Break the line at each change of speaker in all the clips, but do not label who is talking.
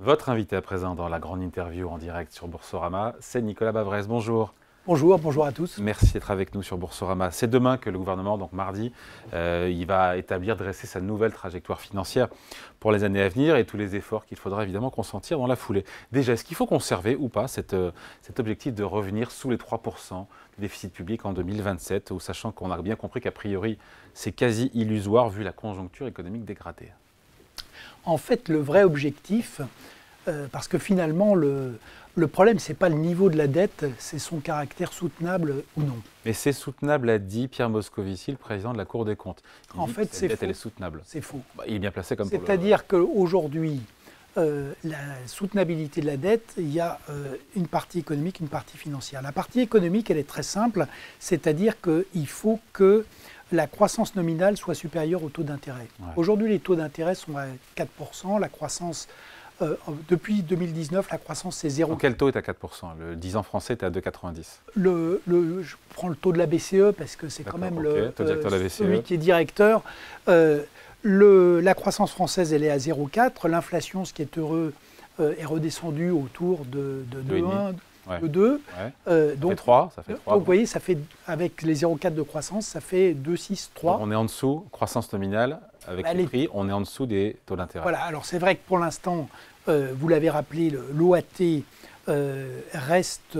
Votre invité à présent dans la grande interview en direct sur Boursorama, c'est Nicolas Bavrez. Bonjour.
Bonjour à tous.
Merci d'être avec nous sur Boursorama. C'est demain que le gouvernement, donc mardi, il va dresser sa nouvelle trajectoire financière pour les années à venir et tous les efforts qu'il faudra évidemment consentir dans la foulée. Déjà, est-ce qu'il faut conserver ou pas cet objectif de revenir sous les 3% du déficit public en 2027, ou sachant qu'on a bien compris qu'a priori c'est quasi illusoire vu la conjoncture économique dégradée?
En fait, le vrai objectif, parce que finalement, le problème, ce n'est pas le niveau de la dette, c'est son caractère soutenable ou non.
Mais c'est soutenable, a dit Pierre Moscovici, le président de la Cour des comptes.
En fait, c'est faux.
Elle est soutenable.
C'est faux.
Il est bien placé comme
C'est-à-dire qu'aujourd'hui, la soutenabilité de la dette, il y a une partie économique, une partie financière. La partie économique, elle est très simple, c'est-à-dire qu'il faut que la croissance nominale soit supérieure au taux d'intérêt. Ouais. Aujourd'hui, les taux d'intérêt sont à 4%, la croissance, depuis 2019, la croissance c'est 0.
Quel taux est à 4%? Le 10 ans français est à 2,90.
Je prends le taux de la BCE parce que c'est quand même celui qui est directeur. La croissance française, elle est à 0,4. L'inflation, ce qui est heureux, est redescendue autour de 2,1.
Ouais.
De 2.
Ouais. Donc 3, ça fait 3.
Donc vous voyez, ça fait, avec les 0,4 de croissance, ça fait 2,6, 3.
Donc on est en dessous, croissance nominale, avec les prix, on est en dessous des taux d'intérêt.
Voilà, alors c'est vrai que pour l'instant, vous l'avez rappelé, l'OAT reste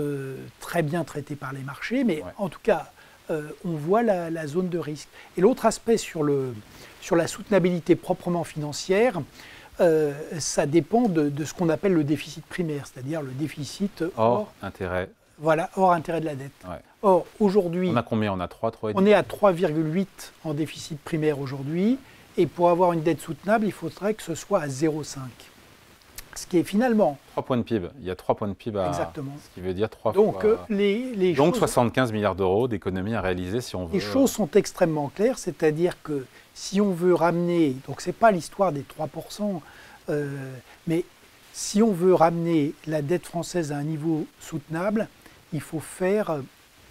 très bien traité par les marchés, mais en tout cas, on voit la zone de risque. Et l'autre aspect sur la soutenabilité proprement financière, ça dépend de ce qu'on appelle le déficit primaire, c'est-à-dire le déficit
hors intérêt.
Voilà, hors intérêt de la dette.
Ouais.
Or, aujourd'hui...
On a combien? On a 3, 3,5.
On est à 3,8 en déficit primaire aujourd'hui, et pour avoir une dette soutenable, il faudrait que ce soit à 0,5. Ce qui est finalement...
3 points de PIB. Il y a 3 points de PIB à...
Exactement.
Ce qui veut dire 3
Donc,
fois... Donc 75 milliards d'euros d'économies à réaliser si on veut...
Les choses sont extrêmement claires, c'est-à-dire que si on veut ramener... Donc, ce n'est pas l'histoire des 3%, mais si on veut ramener la dette française à un niveau soutenable, il faut faire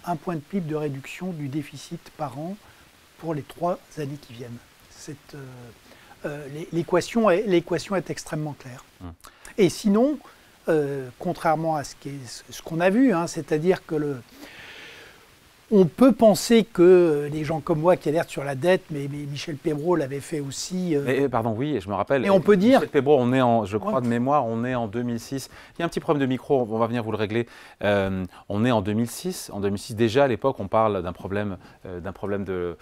1 point de PIB de réduction du déficit par an pour les 3 années qui viennent. L'équation est extrêmement claire. Et sinon, contrairement à ce qu'on a vu, c'est-à-dire que on peut penser que les gens comme moi qui alertent sur la dette, mais Michel Pébroux l'avait fait aussi.
Pardon, oui, je me rappelle.
Et on peut dire...
Michel Pébroux, on est en, je crois de mémoire, on est en 2006. Il y a un petit problème de micro, on va venir vous le régler. On est en 2006. En 2006, déjà à l'époque, on parle d'un problème de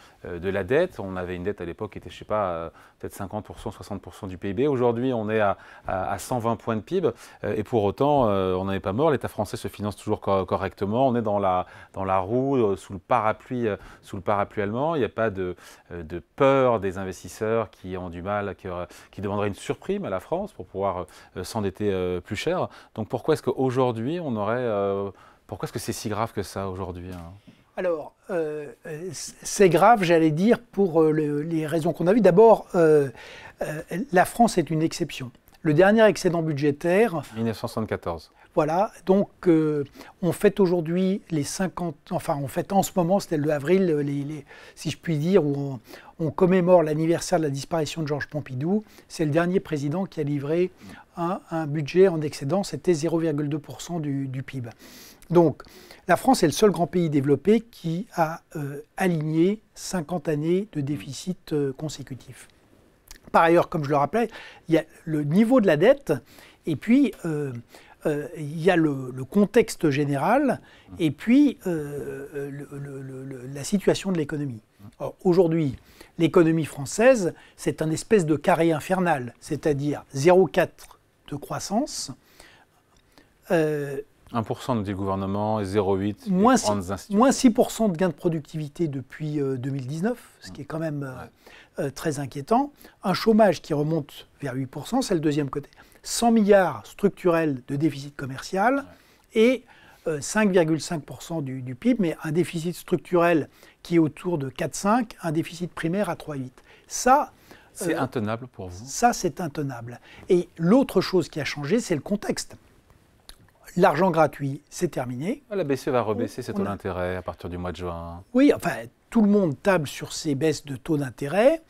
la dette. On avait une dette à l'époque qui était, je ne sais pas, peut-être 50%, 60% du PIB. Aujourd'hui, on est à 120 points de PIB. Et pour autant, on n'en est pas mort. L'État français se finance toujours correctement. On est dans la roue, sous le parapluie allemand. Il n'y a pas de peur des investisseurs qui ont du mal, qui demanderaient une surprime à la France pour pouvoir s'endetter plus cher. Donc pourquoi est-ce qu'aujourd'hui, pourquoi est-ce que c'est si grave que ça aujourd'hui,
Alors, c'est grave, j'allais dire, pour les raisons qu'on a vues. D'abord, la France est une exception. Le dernier excédent budgétaire...
1974.
Voilà, donc on fête aujourd'hui les 50... Enfin, on fête en ce moment, c'était le 2 avril, si je puis dire, où on commémore l'anniversaire de la disparition de Georges Pompidou. C'est le dernier président qui a livré un budget en excédent, c'était 0,2% du PIB. Donc, la France est le seul grand pays développé qui a aligné 50 années de déficit consécutif. Par ailleurs, comme je le rappelais, il y a le niveau de la dette et puis il y a le contexte général et puis la situation de l'économie. Aujourd'hui, l'économie française, c'est un espèce de carré infernal, c'est-à-dire 0,4 de croissance.
1% du gouvernement et 0,8
moins 6% de gains de productivité depuis 2019, ce qui est quand même très inquiétant. Un chômage qui remonte vers 8%, c'est le deuxième côté. 100 milliards structurels de déficit commercial et 5,5% du PIB, mais un déficit structurel qui est autour de 4,5, un déficit primaire à 3,8. Ça,
c'est intenable pour vous?
Ça, c'est intenable. Et l'autre chose qui a changé, c'est le contexte. L'argent gratuit, c'est terminé.
La BCE va rebaisser ses taux d'intérêt à partir du mois de juin.
Oui, enfin, tout le monde table sur ces baisses de taux d'intérêt.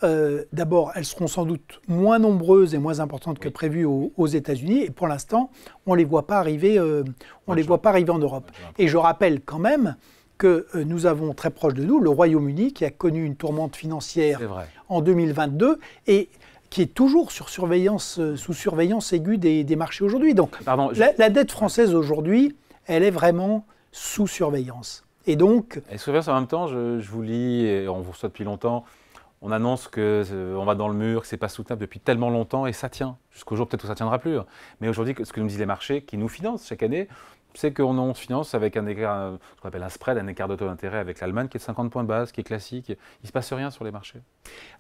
d'abord, elles seront sans doute moins nombreuses et moins importantes que prévues aux États-Unis. Et pour l'instant, on ne les voit pas arriver, en Europe. Et je rappelle quand même que nous avons très proche de nous le Royaume-Uni qui a connu une tourmente financière en 2022 et qui est toujours sous surveillance aiguë des marchés aujourd'hui. Donc la dette française aujourd'hui, elle est vraiment sous surveillance. Et donc...
Et surveillance en même temps, je vous lis, et on vous reçoit depuis longtemps, on annonce qu'on va dans le mur, que ce n'est pas soutenable depuis tellement longtemps et ça tient. Jusqu'au jour peut-être où ça ne tiendra plus. Mais aujourd'hui, ce que nous disent les marchés qui nous financent chaque année, c'est qu'on se finance avec un écart, ce qu'on appelle un spread, un écart de taux d'intérêt avec l'Allemagne qui est de 50 points de base, qui est classique. Il ne se passe rien sur les marchés.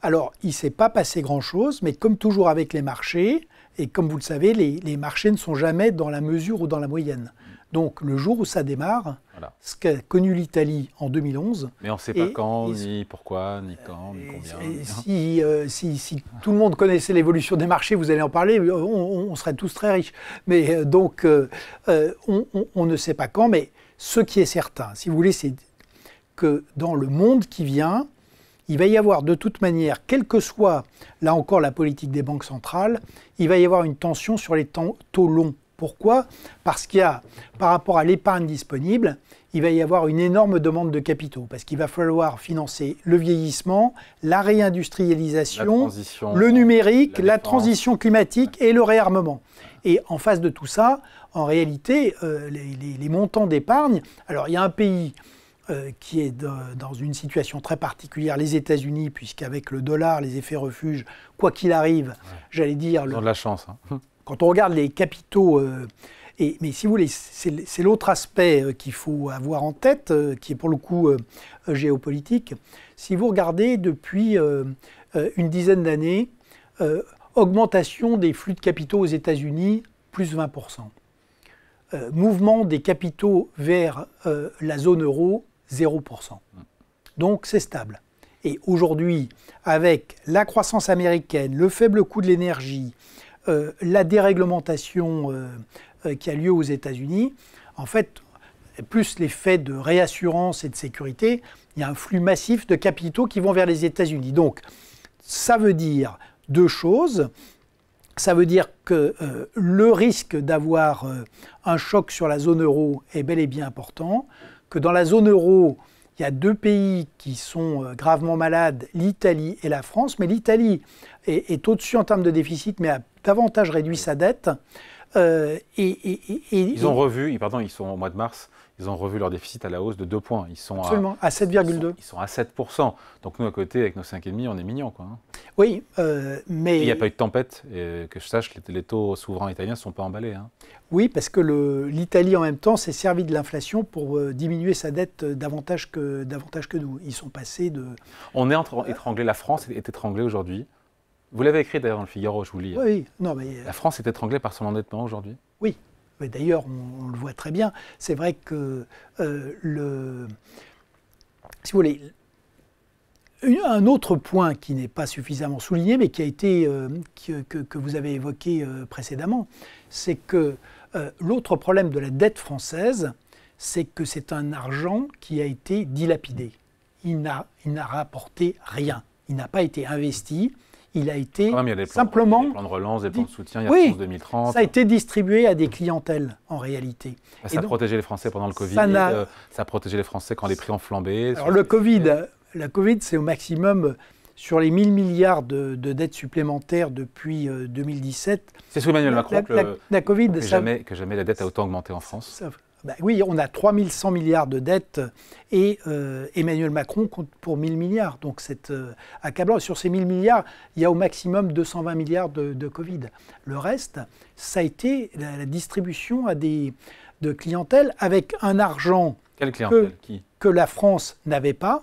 Alors, il ne s'est pas passé grand-chose, mais comme toujours avec les marchés, et comme vous le savez, les marchés ne sont jamais dans la mesure ou dans la moyenne. Donc, le jour où ça démarre, ce qu'a connu l'Italie en 2011...
Mais on ne sait pas quand, ni pourquoi, ni quand, ni combien.
Si tout le monde connaissait l'évolution des marchés, vous allez en parler, on serait tous très riches. Mais donc, on ne sait pas quand, mais ce qui est certain, si vous voulez, c'est que dans le monde qui vient, il va y avoir de toute manière, quelle que soit, là encore, la politique des banques centrales, il va y avoir une tension sur les taux longs. Pourquoi ? Parce qu'il y a, par rapport à l'épargne disponible, il va y avoir une énorme demande de capitaux, parce qu'il va falloir financer le vieillissement, la réindustrialisation, le numérique, la transition climatique et le réarmement. Et en face de tout ça, en réalité, les montants d'épargne, alors il y a un pays qui est dans une situation très particulière, les États-Unis, puisqu'avec le dollar, les effets refuges, quoi qu'il arrive, j'allais dire...
Ils ont de la chance.
Quand on regarde les capitaux, mais si vous voulez, c'est l'autre aspect qu'il faut avoir en tête, qui est pour le coup géopolitique. Si vous regardez depuis une dizaine d'années, augmentation des flux de capitaux aux États-Unis, plus 20%. Mouvement des capitaux vers la zone euro, 0%. Donc c'est stable. Et aujourd'hui, avec la croissance américaine, le faible coût de l'énergie, la déréglementation qui a lieu aux États-Unis, en fait, plus l'effet de réassurance et de sécurité, il y a un flux massif de capitaux qui vont vers les États-Unis. Donc, ça veut dire deux choses. Ça veut dire que le risque d'avoir un choc sur la zone euro est bel et bien important, que dans la zone euro, il y a deux pays qui sont gravement malades, l'Italie et la France, mais l'Italie est au-dessus en termes de déficit, mais a davantage réduit sa dette.
Ils ont revu, ils sont au mois de mars, ils ont revu leur déficit à la hausse de 2 points. Ils sont
absolument, à 7,2.
Ils sont à 7%. Donc nous, à côté, avec nos 5,5, on est mignons.
Oui, mais...
Il n'y a pas eu de tempête, et que je sache, les taux souverains italiens ne sont pas emballés.
Oui, parce que l'Italie, en même temps, s'est servi de l'inflation pour diminuer sa dette davantage que nous. Ils sont passés de...
On est étranglé, la France est étranglée aujourd'hui. Vous l'avez écrit d'ailleurs dans le Figaro, je vous lis.
Oui, non mais...
La France est étranglée par son endettement aujourd'hui.
Oui, mais d'ailleurs, on le voit très bien. C'est vrai que, si vous voulez, un autre point qui n'est pas suffisamment souligné, mais qui a été, que vous avez évoqué précédemment, c'est que l'autre problème de la dette française, c'est que c'est un argent qui a été dilapidé. Il n'a rapporté rien. Il n'a pas été investi. Il a été simplement...
Il y a des plans de relance, des plans de soutien, il y a France 2030.
Ça a été distribué à des clientèles, en réalité.
Ça a protégé les Français pendant le Covid, ça a protégé les Français quand les prix ont flambé.
Alors la Covid, c'est au maximum sur les 1000 milliards de dettes supplémentaires depuis 2017.
C'est sous Emmanuel Macron que jamais la dette a autant augmenté en France.
Oui, on a 3100 milliards de dettes et Emmanuel Macron compte pour 1000 milliards. Donc c'est accablant. Sur ces 1000 milliards, il y a au maximum 220 milliards de Covid. Le reste, ça a été la distribution de clientèle avec un argent que la France n'avait pas.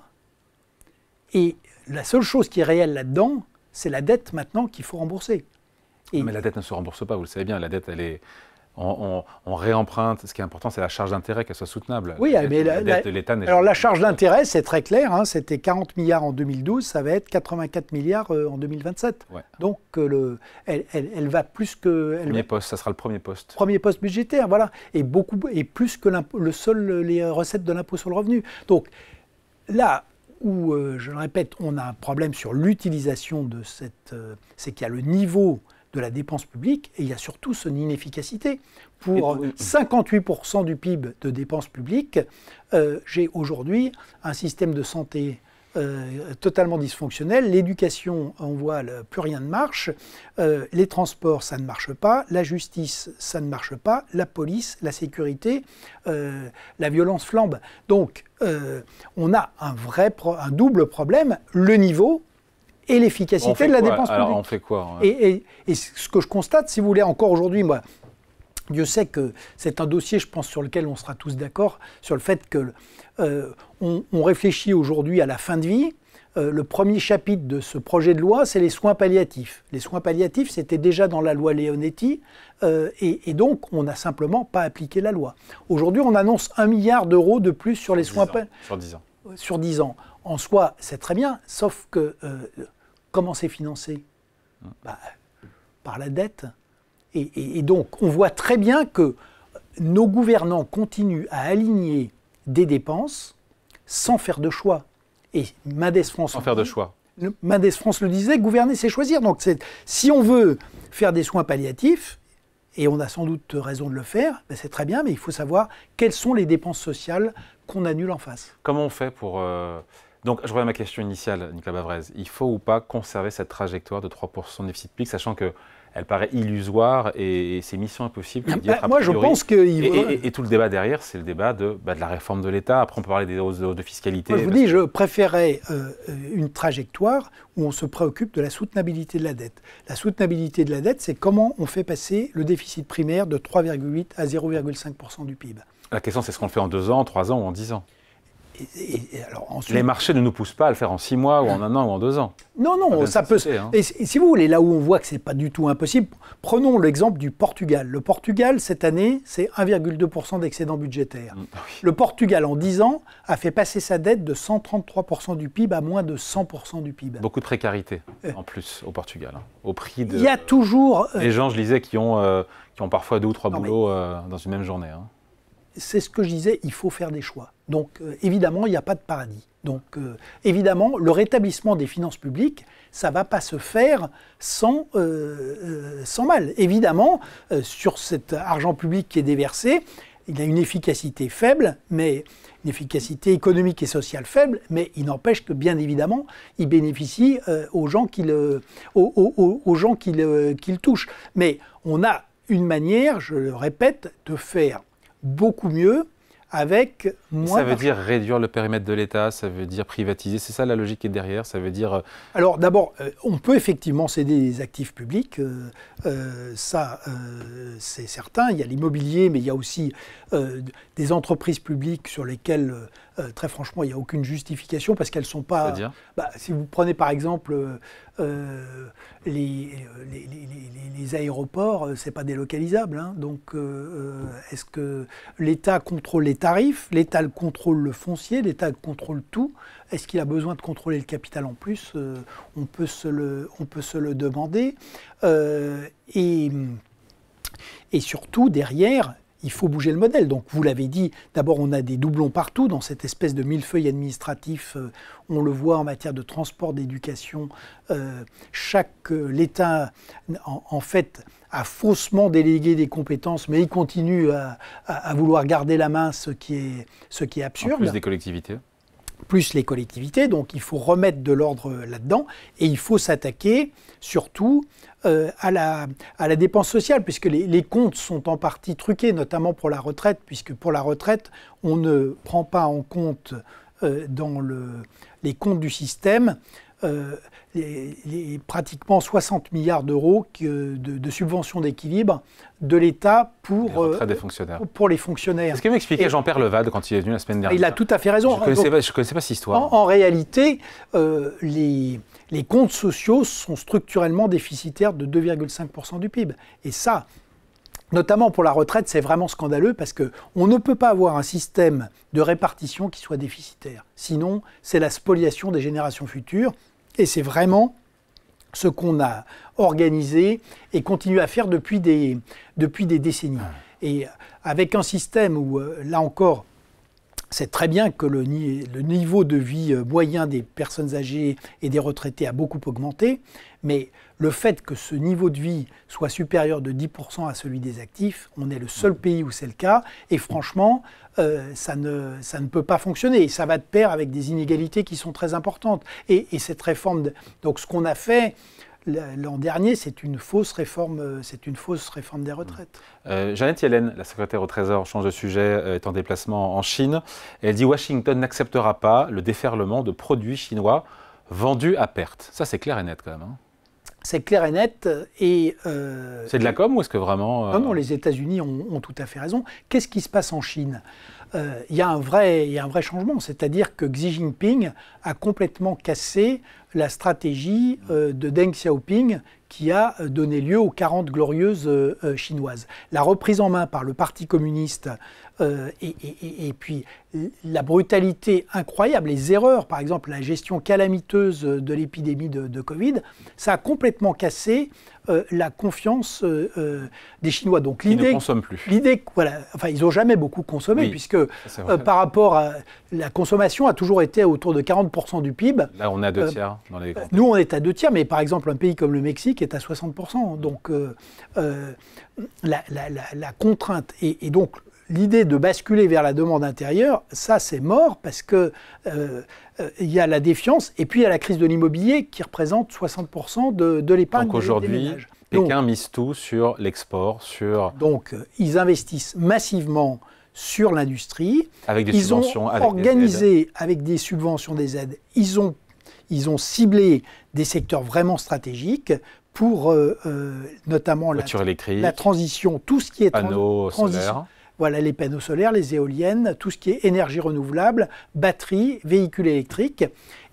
Et la seule chose qui est réelle là-dedans, c'est la dette maintenant qu'il faut rembourser.
Mais la dette ne se rembourse pas, vous le savez bien. La dette, elle est... On réemprunte. Ce qui est important, c'est la charge d'intérêt, qu'elle soit soutenable.
Oui, mais la dette de l'État n'est... Alors la charge d'intérêt, c'est très clair. C'était 40 milliards en 2012, ça va être 84 milliards en 2027. Ouais. Donc elle va plus que...
Ça sera le premier poste.
Premier poste budgétaire, voilà. Et plus que les recettes de l'impôt sur le revenu. Donc là, où, je le répète, on a un problème sur l'utilisation de cette... c'est qu'il y a le niveau de la dépense publique et il y a surtout son inefficacité. Pour 58% du PIB de dépenses publiques, j'ai aujourd'hui un système de santé totalement dysfonctionnel. L'éducation, on voit, plus rien ne marche. Les transports, ça ne marche pas. La justice, ça ne marche pas. La police, la sécurité, la violence flambe. Donc, on a un double problème, le niveau et l'efficacité de la dépense publique.
Alors, on fait quoi?
Et ce que je constate, si vous voulez, encore aujourd'hui, moi, Dieu sait que c'est un dossier, je pense, sur lequel on sera tous d'accord, sur le fait que on réfléchit aujourd'hui à la fin de vie. Le premier chapitre de ce projet de loi, c'est les soins palliatifs. Les soins palliatifs, c'était déjà dans la loi Leonetti, et donc on n'a simplement pas appliqué la loi. Aujourd'hui, on annonce 1 milliard d'euros de plus sur les soins palliatifs.
Sur 10 ans.
Sur 10 ans. En soi, c'est très bien, sauf que comment c'est financé? Par la dette. Et donc, on voit très bien que nos gouvernants continuent à aligner des dépenses sans faire de choix. Et Mendes France...
Sans faire de choix.
Mendes France le disait, gouverner, c'est choisir. Donc, si on veut faire des soins palliatifs, et on a sans doute raison de le faire, ben c'est très bien, mais il faut savoir quelles sont les dépenses sociales qu'on annule en face.
Comment on fait pour... Donc, je reviens à ma question initiale, Nicolas Bavrez. Il faut ou pas conserver cette trajectoire de 3% de déficit public, sachant qu'elle paraît illusoire et c'est mission impossible.
Moi, je pense que...
Et tout le débat derrière, c'est le débat de la réforme de l'État. Après, on peut parler des hausses de fiscalité.
Moi, je vous dis, je préférais une trajectoire où on se préoccupe de la soutenabilité de la dette. La soutenabilité de la dette, c'est comment on fait passer le déficit primaire de 3,8 à 0,5% du PIB. La
question, c'est ce qu'on le fait en 2 ans, en 3 ans ou en 10 ans.
Alors ensuite,
les marchés ne nous poussent pas à le faire en 6 mois ou en 1 an ou en 2 ans.
Non, ça peut... Et si vous voulez, là où on voit que ce n'est pas du tout impossible, prenons l'exemple du Portugal. Le Portugal, cette année, c'est 1,2% d'excédent budgétaire. Oui. Le Portugal, en 10 ans, a fait passer sa dette de 133% du PIB à moins de 100% du PIB.
Beaucoup de précarité, en plus, au Portugal. Au prix de...
Il y a toujours...
Les gens, je lisais, qui ont parfois 2 ou 3 boulots dans une même journée.
C'est ce que je disais, il faut faire des choix. Donc, évidemment, il n'y a pas de paradis. Donc, évidemment, le rétablissement des finances publiques, ça ne va pas se faire sans mal. Évidemment, sur cet argent public qui est déversé, il a une efficacité faible, mais une efficacité économique et sociale faible, mais il n'empêche que, bien évidemment, il bénéficie aux gens qui le touchent. Mais on a une manière, je le répète, de faire beaucoup mieux avec moins...
Ça veut dire réduire le périmètre de l'État, ça veut dire privatiser, c'est ça la logique qui est derrière, ça veut dire...
Alors d'abord, on peut effectivement céder des actifs publics, ça c'est certain, il y a l'immobilier, mais il y a aussi des entreprises publiques sur lesquelles, très franchement, il n'y a aucune justification parce qu'elles ne sont pas...
C'est-à-dire
si vous prenez par exemple les aéroports, ce n'est pas délocalisable, hein, donc est-ce que l'État contrôle les tarifs, l'État contrôle le foncier, l'État contrôle tout. Est-ce qu'il a besoin de contrôler le capital en plus? On peut se le demander. Et surtout, derrière, il faut bouger le modèle. Donc, vous l'avez dit, d'abord, on a des doublons partout dans cette espèce de millefeuille administratif. On le voit en matière de transport, d'éducation. L'État, en fait, a faussement délégué des compétences, mais il continue à vouloir garder la main, ce qui est absurde.
En plus des collectivités.
Plus les collectivités, donc il faut remettre de l'ordre là-dedans, et il faut s'attaquer surtout à la dépense sociale, puisque les comptes sont en partie truqués, notamment pour la retraite, puisque pour la retraite, on ne prend pas en compte dans les comptes du système les pratiquement 60 milliards d'euros de subventions d'équilibre de l'État pour les fonctionnaires.
C'est ce que m'expliquait Jean-Pierre Levade quand il est venu la semaine dernière.
Il a tout à fait raison.
Je ne connaissais pas cette histoire.
En réalité, les comptes sociaux sont structurellement déficitaires de 2,5% du PIB. Et ça, notamment pour la retraite, c'est vraiment scandaleux parce qu'on ne peut pas avoir un système de répartition qui soit déficitaire. Sinon, c'est la spoliation des générations futures. Et c'est vraiment ce qu'on a organisé et continue à faire depuis des décennies. Et avec un système où, là encore, c'est très bien que le niveau de vie moyen des personnes âgées et des retraités a beaucoup augmenté, mais le fait que ce niveau de vie soit supérieur de 10% à celui des actifs, on est le seul pays où c'est le cas, et franchement, ça ne peut pas fonctionner. Et ça va de pair avec des inégalités qui sont très importantes. Et cette réforme, donc ce qu'on a fait l'an dernier, c'est une fausse réforme des retraites.
Janet Yellen, la secrétaire au Trésor, change de sujet, est en déplacement en Chine. Et elle dit « Washington n'acceptera pas le déferlement de produits chinois vendus à perte ». Ça, c'est clair et net quand même. Hein.
C'est clair et net.
C'est de la com ou est-ce que vraiment...
Non, les États-Unis ont tout à fait raison. Qu'est-ce qui se passe en Chine ? Il y a un vrai changement, c'est-à-dire que Xi Jinping a complètement cassé la stratégie de Deng Xiaoping qui a donné lieu aux 40 glorieuses chinoises. La reprise en main par le Parti communiste et puis la brutalité incroyable, les erreurs, par exemple la gestion calamiteuse de l'épidémie de Covid, ça a complètement cassé la confiance des Chinois. Donc
l'idée, ils ne consomment plus.
L'idée, voilà, enfin ils n'ont jamais beaucoup consommé, oui, puisque par rapport à la consommation a toujours été autour de 40% du PIB.
Là, on est à 2 tiers dans les grands pays.
Nous, on est à 2 tiers, mais par exemple, un pays comme le Mexique est à 60%. Donc, la contrainte et donc l'idée de basculer vers la demande intérieure, ça, c'est mort parce que il y a la défiance et puis il y a la crise de l'immobilier qui représente 60% de l'épargne des ménages.
Donc aujourd'hui, Pékin mise tout sur l'export,
Donc, ils investissent massivement sur l'industrie.
Avec des subventions,
avec organisé avec des subventions, des aides. Ils ont ciblé des secteurs vraiment stratégiques pour notamment la transition, tout ce qui est
panneaux solaires.
Voilà, les panneaux solaires, les éoliennes, tout ce qui est énergie renouvelable, batteries, véhicules électriques.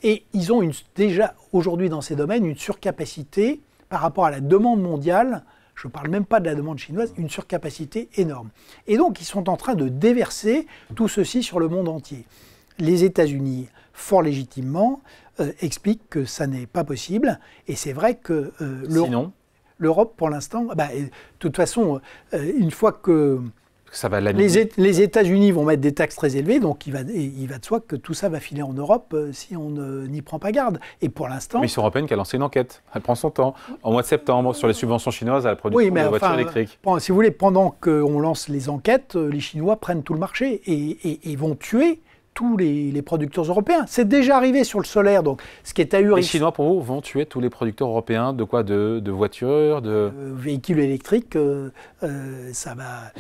Et ils ont déjà aujourd'hui dans ces domaines une surcapacité par rapport à la demande mondiale. Je ne parle même pas de la demande chinoise, une surcapacité énorme. Et donc, ils sont en train de déverser tout ceci sur le monde entier. Les États-Unis, fort légitimement, expliquent que ça n'est pas possible. Et c'est vrai que l'Europe, pour l'instant, de toute façon, une fois que
ça va
les États-Unis vont mettre des taxes très élevées, donc il va de soi que tout ça va filer en Europe si on n'y prend pas garde. Et pour l'instant...
La Commission européenne qui a lancé une enquête. Elle prend son temps. En mois de septembre, sur les subventions chinoises à la production de voitures électriques.
Si vous voulez, pendant qu'on lance les enquêtes, les Chinois prennent tout le marché et vont tuer tous les producteurs européens. C'est déjà arrivé sur le solaire, donc ce qui est ahurissant.
Les Chinois, pour vous, vont tuer tous les producteurs européens de quoi? De voitures, de
véhicules électriques, ça va...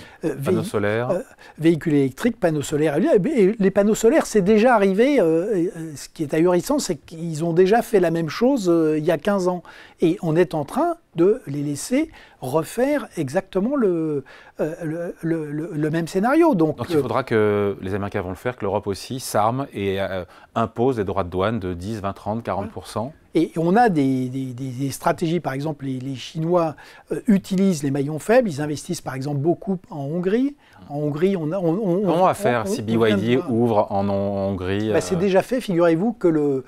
panneaux solaires.
Véhicules électriques, panneaux solaires. Et les panneaux solaires, c'est déjà arrivé. Ce qui est ahurissant, c'est qu'ils ont déjà fait la même chose il y a 15 ans. Et on est en train de les laisser refaire exactement le même scénario. Donc
il faudra que les Américains vont le faire, que l'Europe aussi s'arme et impose des droits de douane de 10, 20, 30, 40%.
Et on a des stratégies, par exemple, les Chinois utilisent les maillons faibles, ils investissent par exemple beaucoup en Hongrie. En Hongrie,
comment on va faire si BYD ouvre en Hongrie
C'est déjà fait, figurez-vous que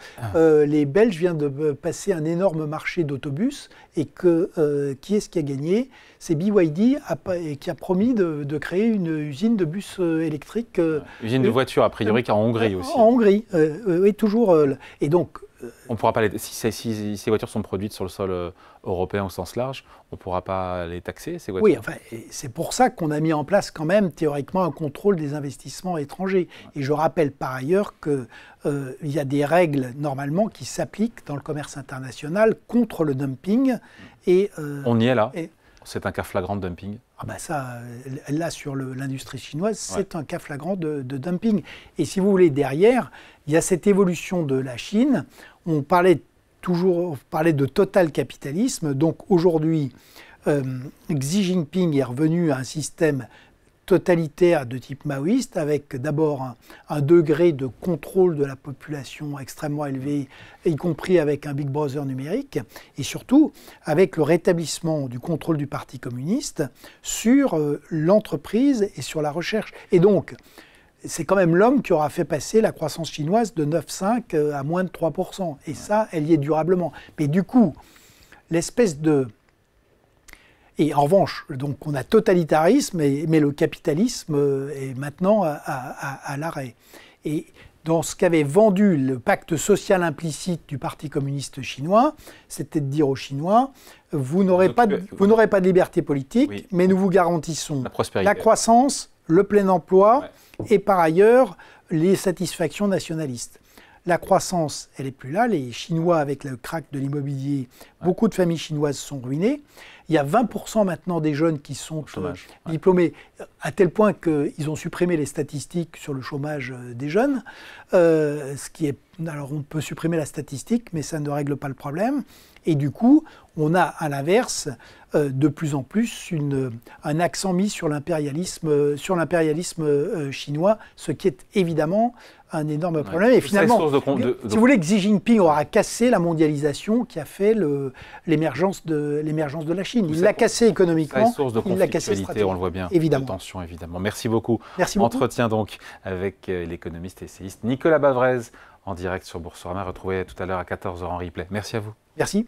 les Belges viennent de passer un énorme marché d'autobus et que qui est-ce qui a gagné? C'est BYD qui a promis de créer une usine de bus électriques.
Usine de voitures, a priori, qu'en Hongrie aussi.
En Hongrie, oui, toujours. Et donc...
On ne pourra pas si ces voitures sont produites sur le sol européen au sens large, on ne pourra pas les taxer, ces voitures?
Oui, enfin, c'est pour ça qu'on a mis en place quand même théoriquement un contrôle des investissements étrangers. Et je rappelle par ailleurs qu'il y a des règles normalement qui s'appliquent dans le commerce international contre le dumping.
On y est là. C'est un cas flagrant de dumping.
Là, sur l'industrie chinoise, c'est un cas flagrant de dumping. Et si vous voulez, derrière, il y a cette évolution de la Chine. On parlait de total capitalisme. Donc aujourd'hui, Xi Jinping est revenu à un système totalitaire de type maoïste, avec d'abord un degré de contrôle de la population extrêmement élevé, y compris avec un Big Brother numérique, et surtout avec le rétablissement du contrôle du Parti communiste sur l'entreprise et sur la recherche. Et donc, c'est quand même l'homme qui aura fait passer la croissance chinoise de 9,5 à moins de 3%. Et ça, elle y est durablement. Mais du coup, l'espèce de... Et en revanche, donc on a totalitarisme, mais le capitalisme est maintenant à l'arrêt. Et dans ce qu'avait vendu le pacte social implicite du Parti communiste chinois, c'était de dire aux Chinois, vous n'aurez pas de liberté politique, mais nous vous garantissons la croissance, le plein emploi et par ailleurs les satisfactions nationalistes. La croissance, elle n'est plus là. Les Chinois, avec le krach de l'immobilier, beaucoup de familles chinoises sont ruinées. Il y a 20% maintenant des jeunes qui sont diplômés, à tel point qu'ils ont supprimé les statistiques sur le chômage des jeunes. Alors on peut supprimer la statistique, mais ça ne règle pas le problème. Et du coup, on a à l'inverse de plus en plus un accent mis sur l'impérialisme chinois, ce qui est évidemment un énorme problème. Et finalement, si vous voulez, Xi Jinping aura cassé la mondialisation qui a fait l'émergence de la Chine. Il l'a cassé économiquement, il l'a cassé stratégiquement.
On le voit bien,
évidemment.
De tension, évidemment. Merci beaucoup.
Merci beaucoup.
Entretien donc avec l'économiste et essayiste Nicolas Bavrez en direct sur Boursorama, retrouvé tout à l'heure à 14h en replay. Merci à vous.
Merci.